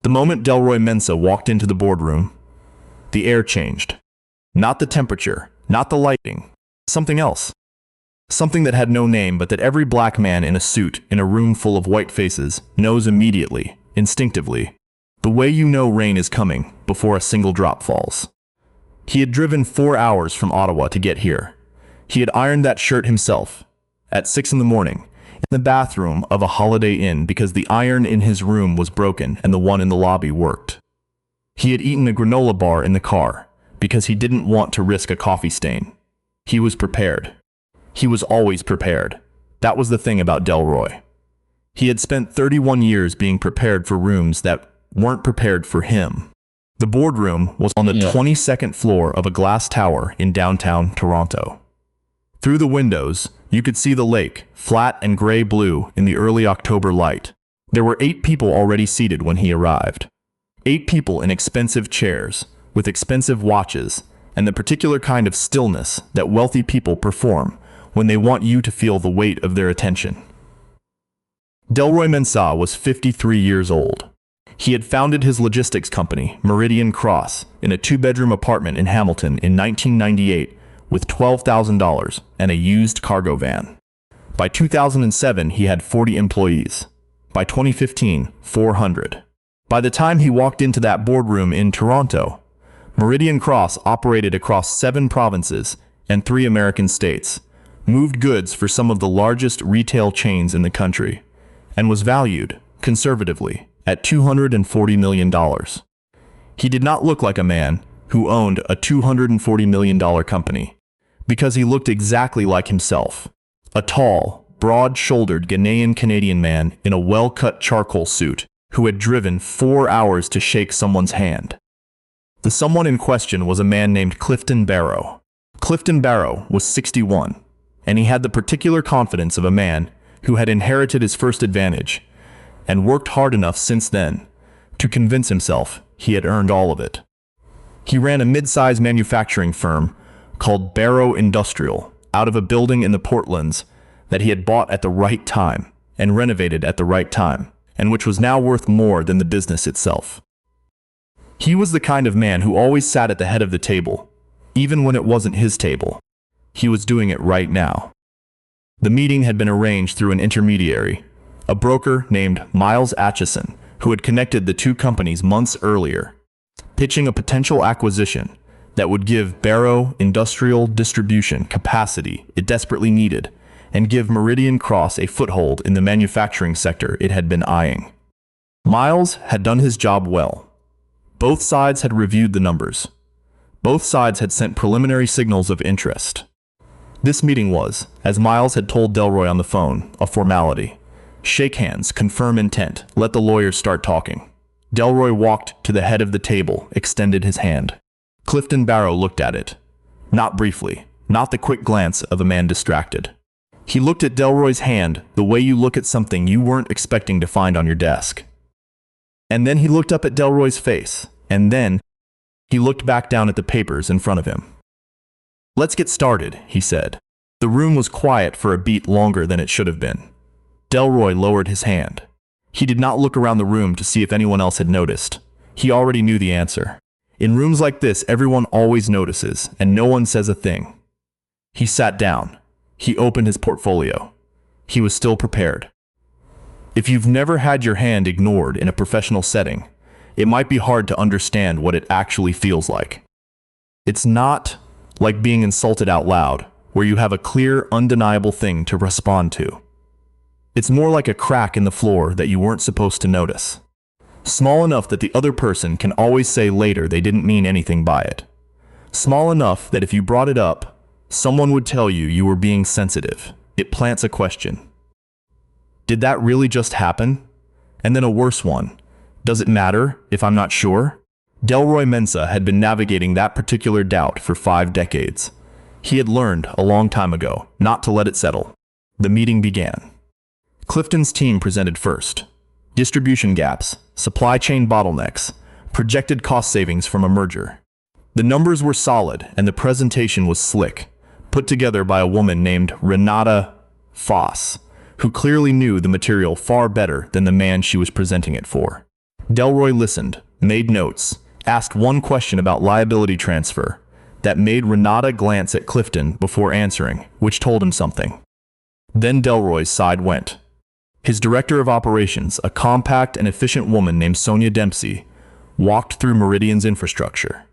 The moment Delroy Mensah walked into the boardroom, the air changed. Not the temperature, not the lighting, something else. Something that had no name, but that every black man in a suit in a room full of white faces knows immediately, instinctively. The way you know rain is coming before a single drop falls. He had driven 4 hours from Ottawa to get here. He had ironed that shirt himself at 6 in the morning in the bathroom of a Holiday Inn because the iron in his room was broken and the one in the lobby worked. He had eaten a granola bar in the car because he didn't want to risk a coffee stain. He was prepared. He was always prepared. That was the thing about Delroy. He had spent 31 years being prepared for rooms that weren't prepared for him. The boardroom was on the 22nd floor of a glass tower in downtown Toronto. Through the windows, you could see the lake, flat and gray-blue in the early October light. There were 8 people already seated when he arrived. 8 people in expensive chairs, with expensive watches, and the particular kind of stillness that wealthy people perform when they want you to feel the weight of their attention. Delroy Mensah was 53 years old. He had founded his logistics company, Meridian Cross, in a 2-bedroom apartment in Hamilton in 1998 with $12,000 and a used cargo van. By 2007, he had 40 employees. By 2015, 400. By the time he walked into that boardroom in Toronto, Meridian Cross operated across 7 provinces and 3 American states, moved goods for some of the largest retail chains in the country, and was valued, conservatively, at $240 million. He did not look like a man who owned a $240 million company, because he looked exactly like himself. A tall, broad-shouldered Ghanaian-Canadian man in a well-cut charcoal suit who had driven 4 hours to shake someone's hand. The someone in question was a man named Clifton Barrow. Clifton Barrow was 61, and he had the particular confidence of a man who had inherited his first advantage and worked hard enough since then to convince himself he had earned all of it. He ran a mid-size manufacturing firm called Barrow Industrial out of a building in the Portlands that he had bought at the right time and renovated at the right time, and which was now worth more than the business itself. He was the kind of man who always sat at the head of the table, even when it wasn't his table. He was doing it right now. The meeting had been arranged through an intermediary, a broker named Miles Atchison, who had connected the 2 companies months earlier, pitching a potential acquisition that would give Barrow industrial distribution capacity it desperately needed and give Meridian Cross a foothold in the manufacturing sector it had been eyeing. Miles had done his job well. Both sides had reviewed the numbers. Both sides had sent preliminary signals of interest. This meeting was, as Miles had told Delroy on the phone, a formality. Shake hands, confirm intent, let the lawyers start talking. Delroy walked to the head of the table, extended his hand. Clifton Barrow looked at it. Not briefly, not the quick glance of a man distracted. He looked at Delroy's hand the way you look at something you weren't expecting to find on your desk. And then he looked up at Delroy's face, and then he looked back down at the papers in front of him. "Let's get started," he said. The room was quiet for a beat longer than it should have been. Delroy lowered his hand. He did not look around the room to see if anyone else had noticed. He already knew the answer. In rooms like this, everyone always notices, and no one says a thing. He sat down. He opened his portfolio. He was still prepared. If you've never had your hand ignored in a professional setting, it might be hard to understand what it actually feels like. It's not like being insulted out loud, where you have a clear, undeniable thing to respond to. It's more like a crack in the floor that you weren't supposed to notice. Small enough that the other person can always say later they didn't mean anything by it. Small enough that if you brought it up, someone would tell you you were being sensitive. It plants a question. Did that really just happen? And then a worse one. Does it matter if I'm not sure? Delroy Mensah had been navigating that particular doubt for 5 decades. He had learned a long time ago not to let it settle. The meeting began. Clifton's team presented first. Distribution gaps, supply chain bottlenecks, projected cost savings from a merger. The numbers were solid and the presentation was slick, put together by a woman named Renata Foss, who clearly knew the material far better than the man she was presenting it for. Delroy listened, made notes, asked one question about liability transfer that made Renata glance at Clifton before answering, which told him something. Then Delroy's side went. His director of operations, a compact and efficient woman named Sonia Dempsey, walked through Meridian's infrastructure,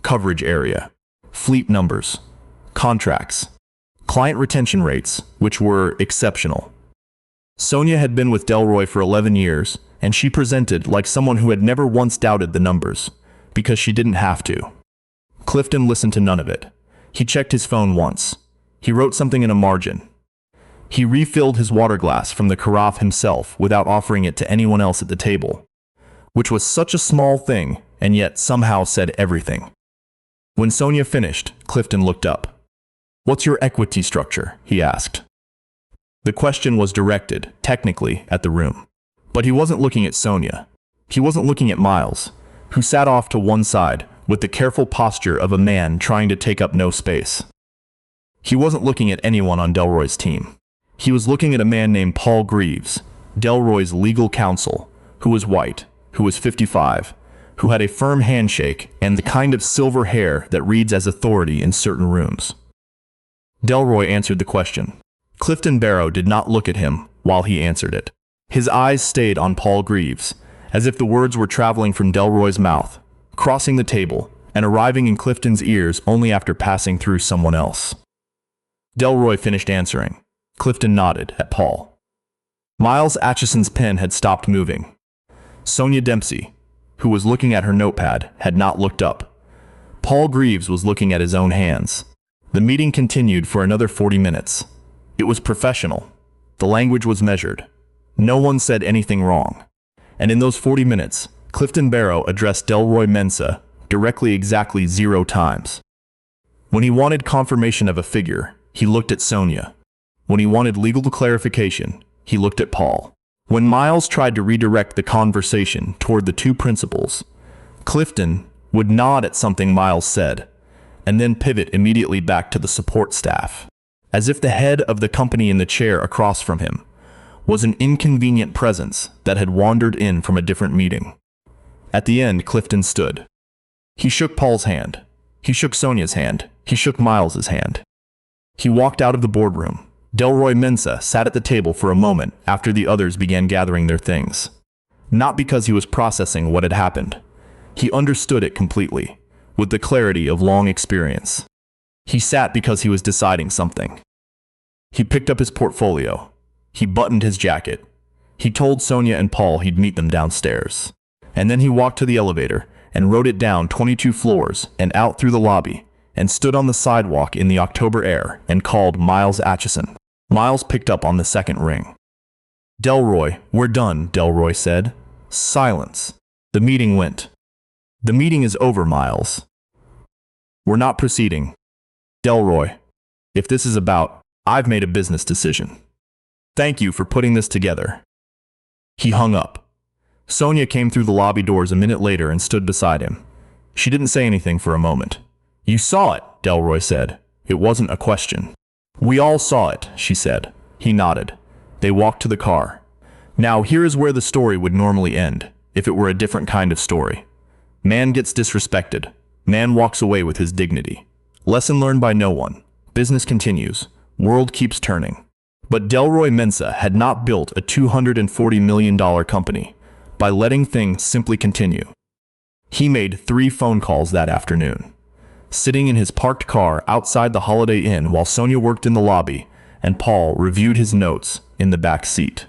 coverage area, fleet numbers, contracts, client retention rates, which were exceptional. Sonia had been with Delroy for 11 years, and she presented like someone who had never once doubted the numbers, because she didn't have to. Clifton listened to none of it. He checked his phone once. He wrote something in a margin. He refilled his water glass from the carafe himself without offering it to anyone else at the table, which was such a small thing and yet somehow said everything. When Sonia finished, Clifton looked up. "What's your equity structure?" he asked. The question was directed, technically, at the room. But he wasn't looking at Sonia. He wasn't looking at Miles, who sat off to one side with the careful posture of a man trying to take up no space. He wasn't looking at anyone on Delroy's team. He was looking at a man named Paul Greaves, Delroy's legal counsel, who was white, who was 55, who had a firm handshake and the kind of silver hair that reads as authority in certain rooms. Delroy answered the question. Clifton Barrow did not look at him while he answered it. His eyes stayed on Paul Greaves, as if the words were traveling from Delroy's mouth, crossing the table, and arriving in Clifton's ears only after passing through someone else. Delroy finished answering. Clifton nodded at Paul. Miles Atchison's pen had stopped moving. Sonia Dempsey, who was looking at her notepad, had not looked up. Paul Greaves was looking at his own hands. The meeting continued for another 40 minutes. It was professional. The language was measured. No one said anything wrong. And in those 40 minutes, Clifton Barrow addressed Delroy Mensah directly exactly 0 times. When he wanted confirmation of a figure, he looked at Sonia. When he wanted legal clarification, he looked at Paul. When Miles tried to redirect the conversation toward the two principals, Clifton would nod at something Miles said, and then pivot immediately back to the support staff, as if the head of the company in the chair across from him was an inconvenient presence that had wandered in from a different meeting. At the end, Clifton stood. He shook Paul's hand. He shook Sonia's hand. He shook Miles's hand. He walked out of the boardroom. Delroy Mensah sat at the table for a moment after the others began gathering their things. Not because he was processing what had happened. He understood it completely, with the clarity of long experience. He sat because he was deciding something. He picked up his portfolio. He buttoned his jacket. He told Sonia and Paul he'd meet them downstairs. And then he walked to the elevator and rode it down 22 floors and out through the lobby and stood on the sidewalk in the October air and called Miles Atchison. Miles picked up on the second ring. "Delroy, we're done," Delroy said. Silence. The meeting went. "The meeting is over, Miles. We're not proceeding." "Delroy, if this is about, I've made a business decision. Thank you for putting this together." He hung up. Sonia came through the lobby doors a minute later and stood beside him. She didn't say anything for a moment. "You saw it," Delroy said. It wasn't a question. "We all saw it," she said. He nodded. They walked to the car. Now here is where the story would normally end, if it were a different kind of story. Man gets disrespected. Man walks away with his dignity. Lesson learned by no one. Business continues. World keeps turning. But Delroy Mensah had not built a $240 million company by letting things simply continue. He made 3 phone calls that afternoon, sitting in his parked car outside the Holiday Inn while Sonia worked in the lobby and Paul reviewed his notes in the back seat.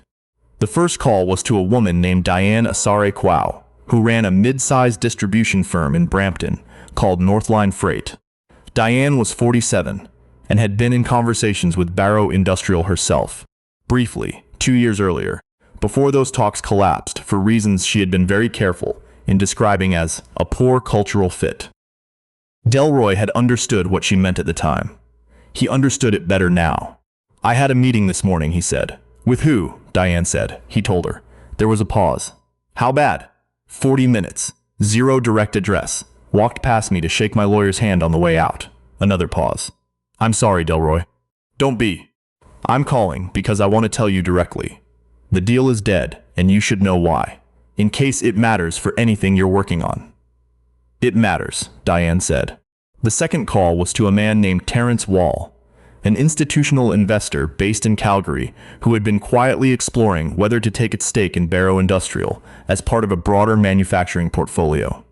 The first call was to a woman named Diane Asare Quao, who ran a mid-sized distribution firm in Brampton called Northline Freight. Diane was 47 and had been in conversations with Barrow Industrial herself, briefly, 2 years earlier, before those talks collapsed for reasons she had been very careful in describing as a poor cultural fit. Delroy had understood what she meant at the time. He understood it better now. "I had a meeting this morning," he said. "With who?" Diane said. He told her. There was a pause. "How bad?" 40 minutes. 0 direct address. Walked past me to shake my lawyer's hand on the way out. Another pause. "I'm sorry, Delroy." "Don't be. I'm calling because I want to tell you directly. The deal is dead, and you should know why. in case it matters for anything you're working on." "It matters," Diane said. The second call was to a man named Terrence Wall, an institutional investor based in Calgary who had been quietly exploring whether to take its stake in Barrow Industrial as part of a broader manufacturing portfolio.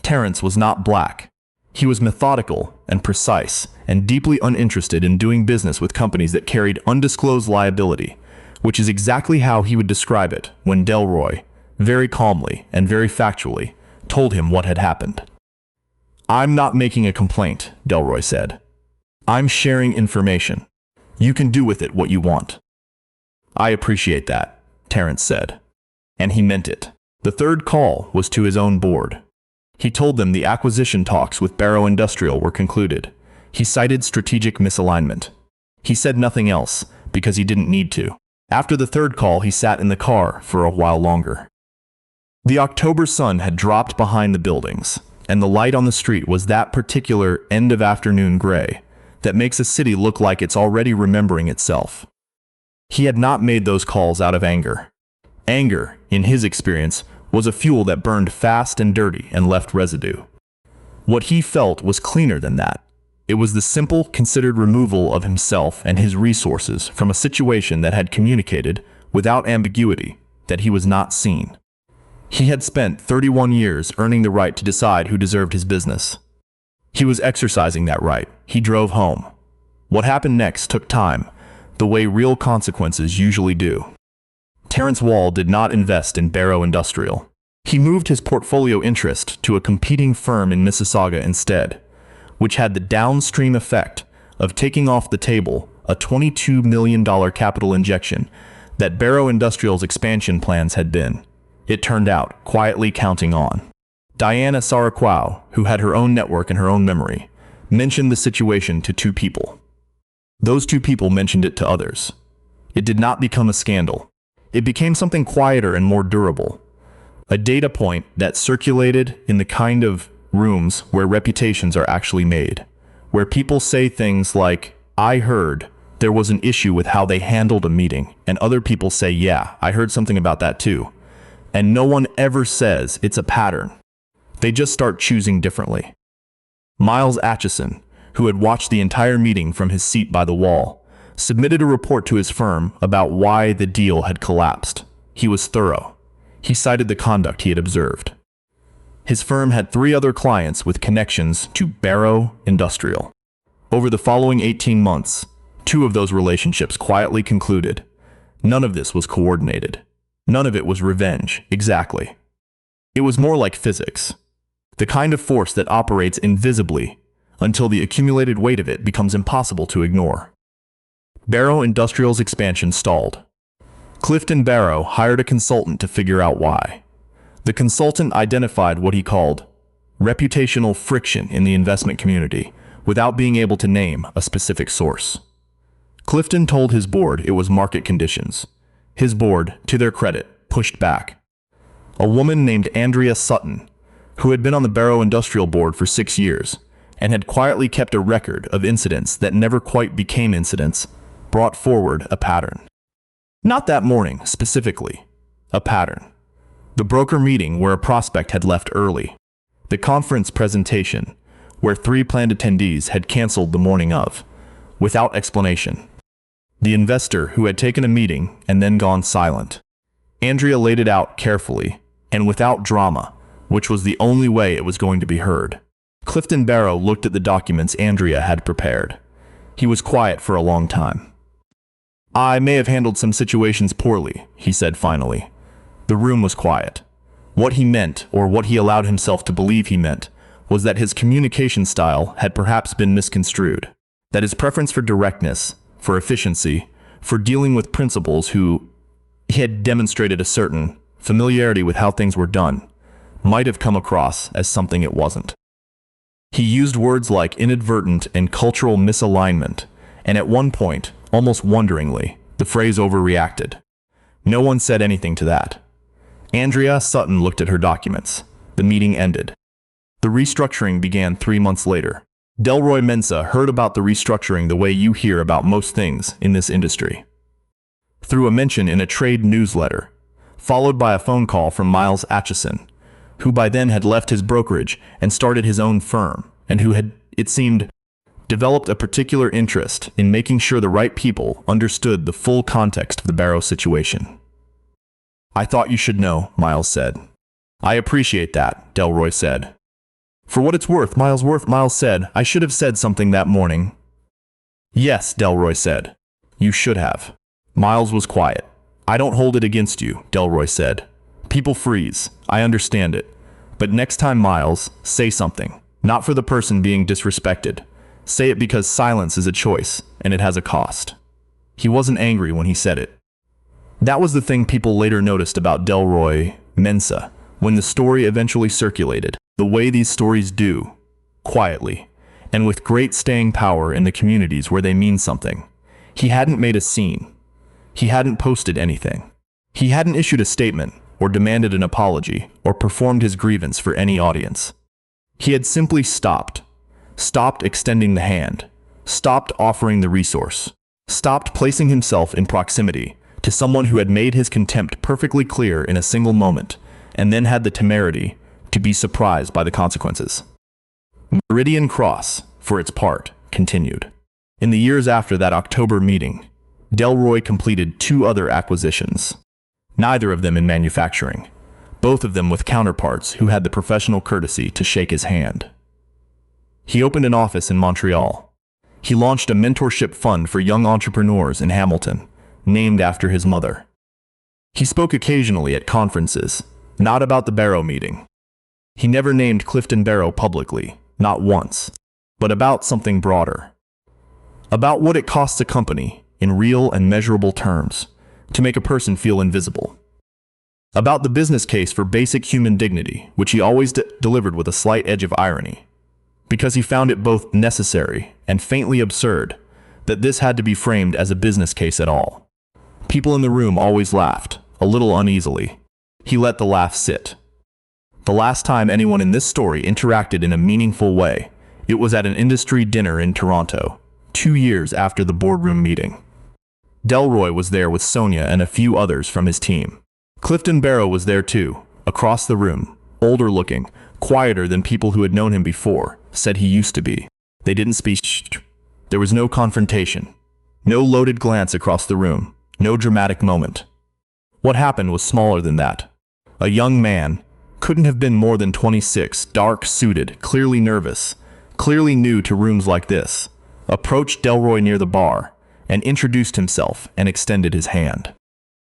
Terrence was not black. He was methodical and precise and deeply uninterested in doing business with companies that carried undisclosed liability, which is exactly how he would describe it when Delroy, very calmly and very factually, told him what had happened. "I'm not making a complaint," Delroy said. "I'm sharing information. You can do with it what you want." "I appreciate that," Terrence said. And he meant it. The third call was to his own board. He told them the acquisition talks with Barrow Industrial were concluded. He cited strategic misalignment. He said nothing else because he didn't need to. After the third call, he sat in the car for a while longer. The October sun had dropped behind the buildings, and the light on the street was that particular end-of-afternoon gray that makes a city look like it's already remembering itself. He had not made those calls out of anger. Anger, in his experience, was a fuel that burned fast and dirty and left residue. What he felt was cleaner than that. It was the simple, considered removal of himself and his resources from a situation that had communicated, without ambiguity, that he was not seen. He had spent 31 years earning the right to decide who deserved his business. He was exercising that right. He drove home. What happened next took time, the way real consequences usually do. Terrence Wall did not invest in Barrow Industrial. He moved his portfolio interest to a competing firm in Mississauga instead, which had the downstream effect of taking off the table a $22 million capital injection that Barrow Industrial's expansion plans had been, it turned out, quietly counting on. Diana Sarakwao, who had her own network and her own memory, mentioned the situation to two people. Those two people mentioned it to others. It did not become a scandal. It became something quieter and more durable. A data point that circulated in the kind of rooms where reputations are actually made, where people say things like, "I heard there was an issue with how they handled a meeting," and other people say, "Yeah, I heard something about that too." And no one ever says it's a pattern. They just start choosing differently. Miles Atchison, who had watched the entire meeting from his seat by the wall, submitted a report to his firm about why the deal had collapsed. He was thorough. He cited the conduct he had observed. His firm had 3 other clients with connections to Barrow Industrial. Over the following 18 months, 2 of those relationships quietly concluded. None of this was coordinated. None of it was revenge, exactly. It was more like physics. The kind of force that operates invisibly until the accumulated weight of it becomes impossible to ignore. Barrow Industrial's expansion stalled. Clifton Barrow hired a consultant to figure out why. The consultant identified what he called reputational friction in the investment community without being able to name a specific source. Clifton told his board it was market conditions. His board, to their credit, pushed back. A woman named Andrea Sutton, who had been on the Barrow Industrial board for 6 years and had quietly kept a record of incidents that never quite became incidents, brought forward a pattern. Not that morning, specifically. A pattern. The broker meeting where a prospect had left early. The conference presentation, where 3 planned attendees had canceled the morning of, without explanation. The investor who had taken a meeting and then gone silent. Andrea laid it out carefully, and without drama, which was the only way it was going to be heard. Clifton Barrow looked at the documents Andrea had prepared. He was quiet for a long time. "I may have handled some situations poorly," he said finally. The room was quiet. What he meant, or what he allowed himself to believe he meant, was that his communication style had perhaps been misconstrued. That his preference for directness, for efficiency, for dealing with principals who he had demonstrated a certain familiarity with how things were done, might have come across as something it wasn't. He used words like inadvertent and cultural misalignment, and at one point, almost wonderingly, the phrase overreacted. No one said anything to that. Andrea Sutton looked at her documents. The meeting ended. The restructuring began 3 months later. Delroy Mensah heard about the restructuring the way you hear about most things in this industry. Through a mention in a trade newsletter, followed by a phone call from Miles Atchison, who by then had left his brokerage and started his own firm, and who had, it seemed, developed a particular interest in making sure the right people understood the full context of the Barrow situation. "I thought you should know," Miles said. "I appreciate that," Delroy said. "For what it's worth, Miles said, "I should have said something that morning." "Yes," Delroy said. "You should have." Miles was quiet. "I don't hold it against you," Delroy said. "People freeze. I understand it. But next time, Miles, say something. Not for the person being disrespected. Say it because silence is a choice, and it has a cost." He wasn't angry when he said it. That was the thing people later noticed about Delroy Mensah when the story eventually circulated, the way these stories do, quietly, and with great staying power in the communities where they mean something. He hadn't made a scene. He hadn't posted anything. He hadn't issued a statement, or demanded an apology, or performed his grievance for any audience. He had simply stopped extending the hand, stopped offering the resource, stopped placing himself in proximity to someone who had made his contempt perfectly clear in a single moment, and then had the temerity to be surprised by the consequences. Meridian Cross, for its part, continued. In the years after that October meeting, Delroy completed 2 other acquisitions, neither of them in manufacturing, both of them with counterparts who had the professional courtesy to shake his hand. He opened an office in Montreal. He launched a mentorship fund for young entrepreneurs in Hamilton, named after his mother. He spoke occasionally at conferences, not about the Barrow meeting. He never named Clifton Barrow publicly, not once, but about something broader. About what it costs a company, in real and measurable terms, to make a person feel invisible. About the business case for basic human dignity, which he always delivered with a slight edge of irony, because he found it both necessary and faintly absurd that this had to be framed as a business case at all. People in the room always laughed, a little uneasily. He let the laugh sit. The last time anyone in this story interacted in a meaningful way, it was at an industry dinner in Toronto, 2 years after the boardroom meeting. Delroy was there with Sonia and a few others from his team. Clifton Barrow was there too, across the room, older looking, quieter than people who had known him before said he used to be. They didn't speak. There was no confrontation, no loaded glance across the room, no dramatic moment. What happened was smaller than that. A young man, couldn't have been more than 26, dark-suited, clearly nervous, clearly new to rooms like this, approached Delroy near the bar and introduced himself and extended his hand.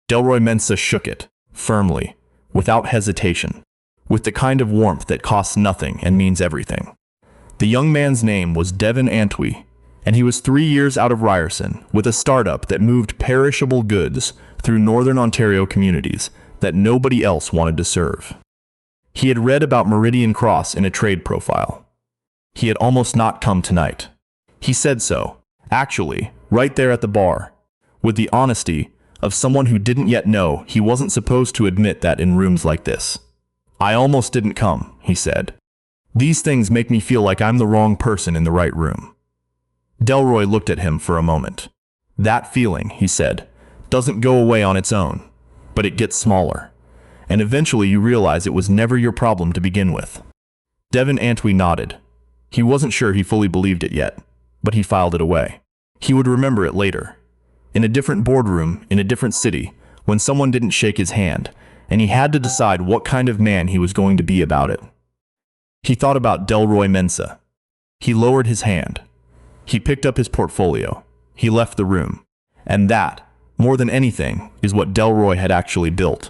Delroy Mensah shook it, firmly, without hesitation, with the kind of warmth that costs nothing and means everything. The young man's name was Devin Antwi, and he was 3 years out of Ryerson with a startup that moved perishable goods through northern Ontario communities that nobody else wanted to serve. He had read about Meridian Cross in a trade profile. He had almost not come tonight. He said so, actually, right there at the bar, with the honesty of someone who didn't yet know he wasn't supposed to admit that in rooms like this. "I almost didn't come," he said. "These things make me feel like I'm the wrong person in the right room." Delroy looked at him for a moment. "That feeling," he said, "doesn't go away on its own, but it gets smaller. And eventually you realize it was never your problem to begin with." Devin Antwi nodded. He wasn't sure he fully believed it yet, but he filed it away. He would remember it later. In a different boardroom, in a different city, when someone didn't shake his hand, and he had to decide what kind of man he was going to be about it. He thought about Delroy Mensah. He lowered his hand. He picked up his portfolio. He left the room. And that, more than anything, is what Delroy had actually built.